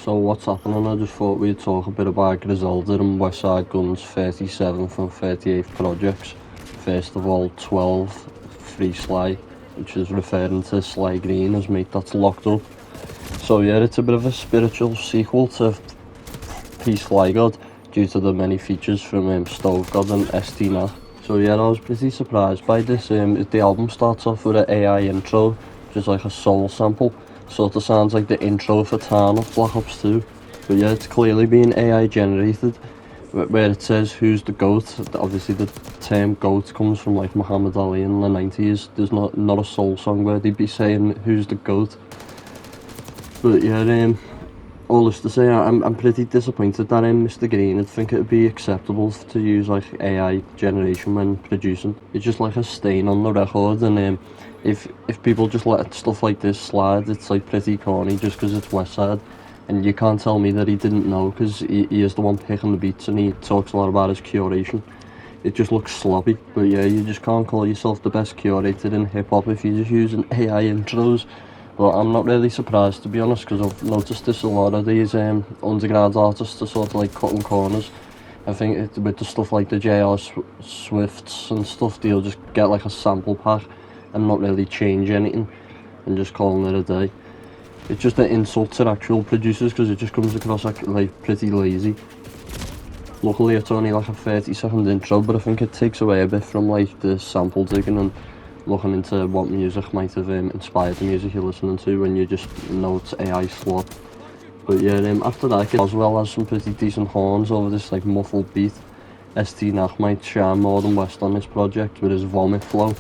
So what's happening? I just thought we'd talk a bit about Grizelda and Westside Gun's 37th and 38th projects. First of all, 12 Free Sly, which is referring to Sly Green as mate that's locked up. So yeah, it's a bit of a spiritual sequel to Peace Fly God due to the many features from Stove God and ST Nat. So yeah, I was pretty surprised by this. The album starts off with an AI intro, which is like a soul sample. Sort of sounds like the intro for Tarn of Black Ops 2. But yeah, it's clearly being AI generated, where it says who's the GOAT. Obviously the term GOAT comes from like Muhammad Ali in the 90s. There's not a soul song where they'd be saying who's the GOAT. But yeah, all this to say, I'm pretty disappointed that Mr. Green. I think it would be acceptable to use like AI generation when producing. It's just like a stain on the record, and if people just let stuff like this slide, it's like pretty corny just because it's Westside. And you can't tell me that he didn't know, because he is the one picking the beats and he talks a lot about his curation. It just looks sloppy. But yeah, you just can't call yourself the best curator in hip-hop if you're just using AI intros. But I'm not really surprised, to be honest, because I've noticed this a lot of these underground artists are sort of like cutting corners. I think with the stuff like the J.R. Swifts and stuff, they'll just get like a sample pack and not really change anything and just calling it a day. It's just an insult to actual producers, because it just comes across like pretty lazy. Luckily it's only like a 30-second intro, but I think it takes away a bit from like the sample digging and looking into what music might have inspired the music you're listening to when you just know it's AI slop. But yeah, after that, as well as some pretty decent horns over this like muffled beat. ST Nat might shine more than West on this project with his vomit flow,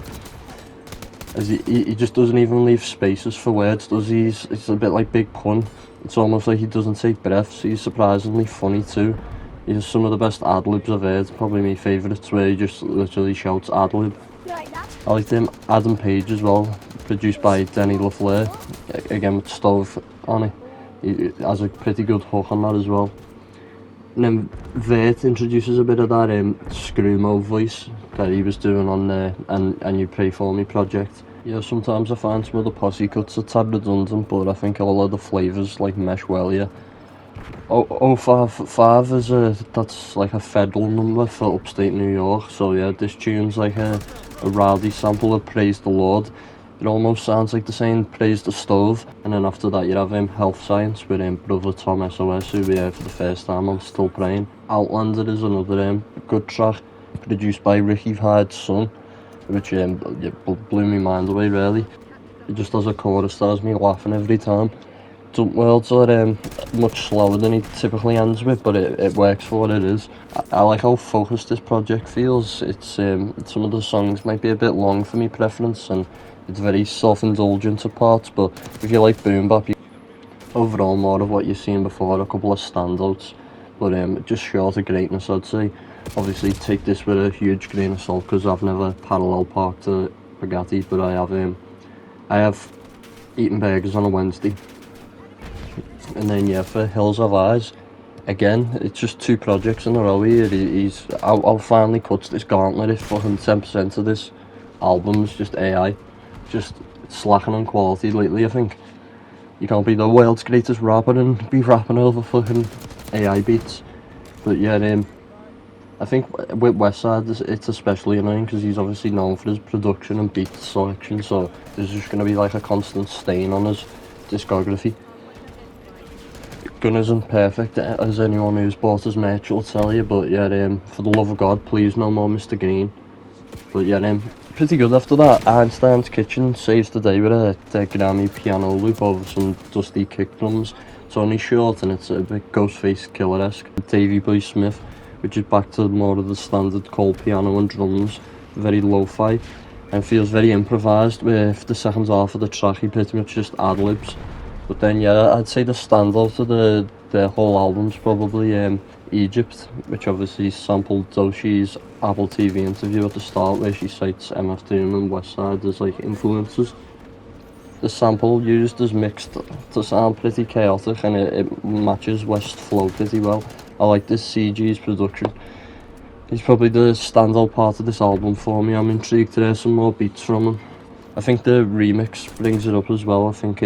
as he just doesn't even leave spaces for words, does he? It's a bit like Big Pun. It's almost like he doesn't take breaths. He's surprisingly funny too. He has some of the best ad-libs I've heard, probably my favourites, where he just literally shouts ad-lib. I like them Adam Page as well, produced by Denny LaFleur, again with Stove on it. He has a pretty good hook on that as well. And then Vert introduces a bit of that Screamo voice that he was doing on the And You Pray For Me project. Yeah, sometimes I find some of the posse cuts a tad redundant, but I think all of the flavours like mesh well here. 055 is that's like a federal number for upstate New York, so yeah, this tune's like a rowdy sample of Praise the Lord. It almost sounds like the saying Praise the Stove, and then after that you have Health Science with Brother Tom SOS, who we heard for the first time on Still Praying. Outlander is another good track, produced by Ricky Hyde's son, which blew my mind away really. It just has a chorus that has me laughing every time. Dump Worlds are much slower than he typically ends with, but it works for what it is. I like how focused this project feels. It's some of the songs might be a bit long for me preference, and it's very self-indulgent at parts, but if you like boom bap, overall more of what you've seen before, a couple of standouts, but just short of greatness I'd say. Obviously take this with a huge grain of salt, because I've never parallel parked to Bugatti, but I have eaten burgers on a Wednesday. And then yeah, for Hills of Eyes, again, it's just two projects in a row here. I'll finally cut this gauntlet if fucking 10% of this album is just AI. Just slacking on quality lately, I think. You can't be the world's greatest rapper and be rapping over fucking AI beats. But yeah, I think with Westside, it's especially annoying because he's obviously known for his production and beat selection, so there's just going to be like a constant stain on his discography. Gun isn't perfect, as anyone who's bought his merch will tell you, but yeah, for the love of God, please no more Mr. Green. But yeah, pretty good after that. Einstein's Kitchen saves the day with a Grammy piano loop over some dusty kick drums. It's only short and it's a bit Ghostface Killer-esque. Davey Boy Smith, which is back to more of the standard cold piano and drums, very lo-fi, and feels very improvised, with the second half of the track he pretty much just ad-libs. But then yeah, I'd say the standout of the whole album's probably Egypt, which obviously sampled Doshi's Apple TV interview at the start, where she cites MF Doom and Westside as like influences. The sample used is mixed to sound pretty chaotic, and it matches West's flow pretty well. I like this CG's production. He's probably the standout part of this album for me. I'm intrigued to hear some more beats from him. I think the remix brings it up as well. I think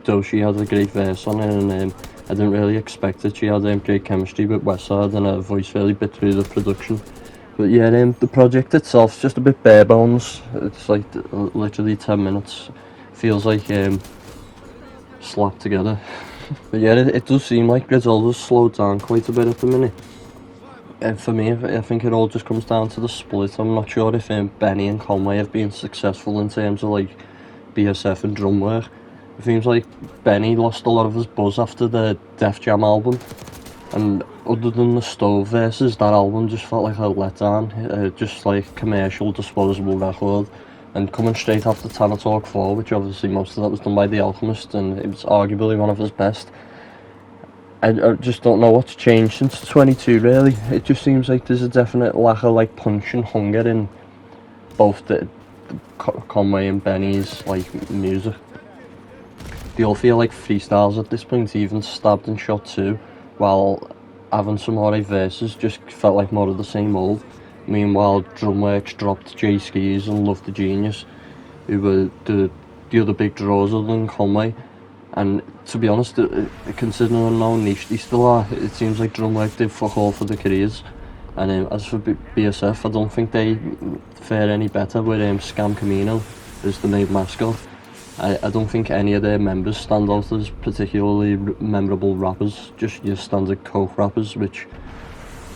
Doshi has a great verse on it, and I didn't really expect it. She had great chemistry with Westside and her voice really bit through the production. But yeah, the project itself is just a bit bare bones. It's like literally 10 minutes. Feels like slapped together. But yeah, it does seem like Grizelda's slowed down quite a bit at the minute. And for me, I think it all just comes down to the split. I'm not sure if Benny and Conway have been successful in terms of like BSF and drum work. It seems like Benny lost a lot of his buzz after the Def Jam album, and other than the Stove verses, that album just felt like a letdown, just like commercial, disposable record. And coming straight after Tana Talk 4, which obviously most of that was done by The Alchemist, and it was arguably one of his best. I just don't know what's changed since 22 really. It just seems like there's a definite lack of like punch and hunger in both the Conway and Benny's like music. They all feel like freestyles at this point, even stabbed and shot too, while having some alright verses just felt like more of the same old. Meanwhile, Drumworks dropped Jay Skis and Love the Genius, who were the other big draws other than Conway. And to be honest, considering how niche they still are, it seems like Drumwork did fuck all for their careers. And as for BSF, I don't think they fare any better with Scam Camino as the main mascot. I don't think any of their members stand out as particularly memorable rappers, just your standard coke rappers, which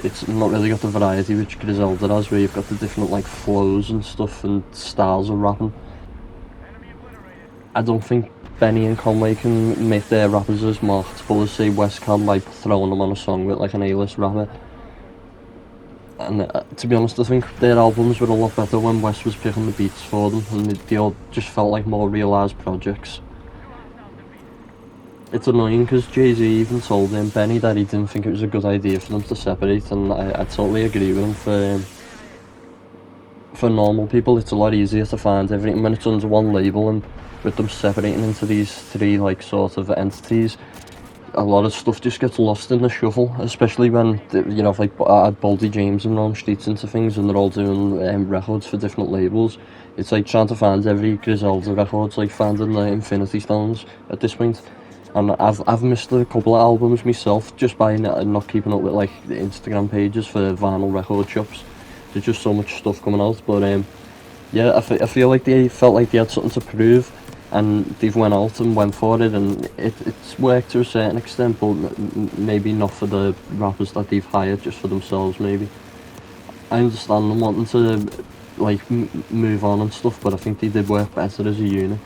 it's not really got the variety which Grizelda has, where you've got the different like flows and stuff and styles of rapping. I don't think Benny and Conway can make their rappers as marketable as say West can by throwing them on a song with like an A-list rapper. And to be honest, I think their albums were a lot better when West was picking the beats for them, and they all just felt like more realised projects. It's annoying because Jay-Z even told Benny that he didn't think it was a good idea for them to separate, and I totally agree with him. For normal people, it's a lot easier to find everything when it's under one label, and with them separating into these three like sort of entities, a lot of stuff just gets lost in the shuffle, especially when you know, like add Baldy James and Rome Streets into things and they're all doing records for different labels. It's like trying to find every Grizelda record. It's like finding the Infinity Stones at this point. And I've missed a couple of albums myself just by not keeping up with like the Instagram pages for vinyl record shops. There's just so much stuff coming out, but yeah, I feel like they felt like they had something to prove, and they've went out and went for it, and it's worked to a certain extent, but maybe not for the rappers that they've hired, just for themselves maybe. I understand them wanting to like move on and stuff, but I think they did work better as a unit.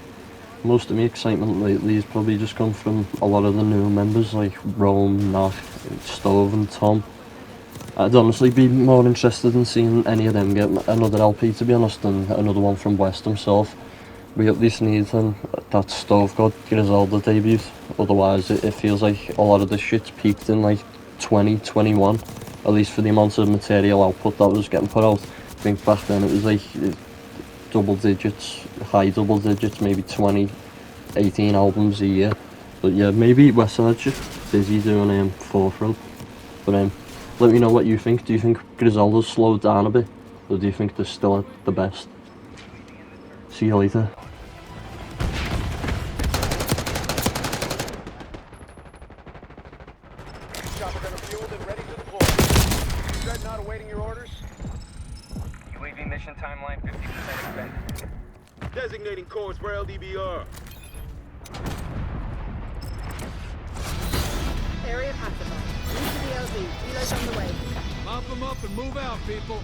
Most of my excitement lately has probably just come from a lot of the new members like Rome, Knock, Stove and Tom. I'd honestly be more interested in seeing any of them get another LP, to be honest, than another one from West himself. We at least need that Stove God Grizelda debut, otherwise it feels like a lot of this shit's peaked in like 2021, at least for the amount of material output that was getting put out. I think back then it was like double digits, high double digits, maybe 20, 18 albums a year. But yeah, maybe Westside's just busy doing forefront. But let me know what you think. Do you think Grizelda's slowed down a bit, or do you think they're still at the best? See you later. Chopper gunner fueled and ready to deploy. Dreadnought awaiting your orders. UAV mission timeline 50% expended. Designating course for LDBR. Area pacified. Into the LZ. Reload on the way. Mop them up and move out, people.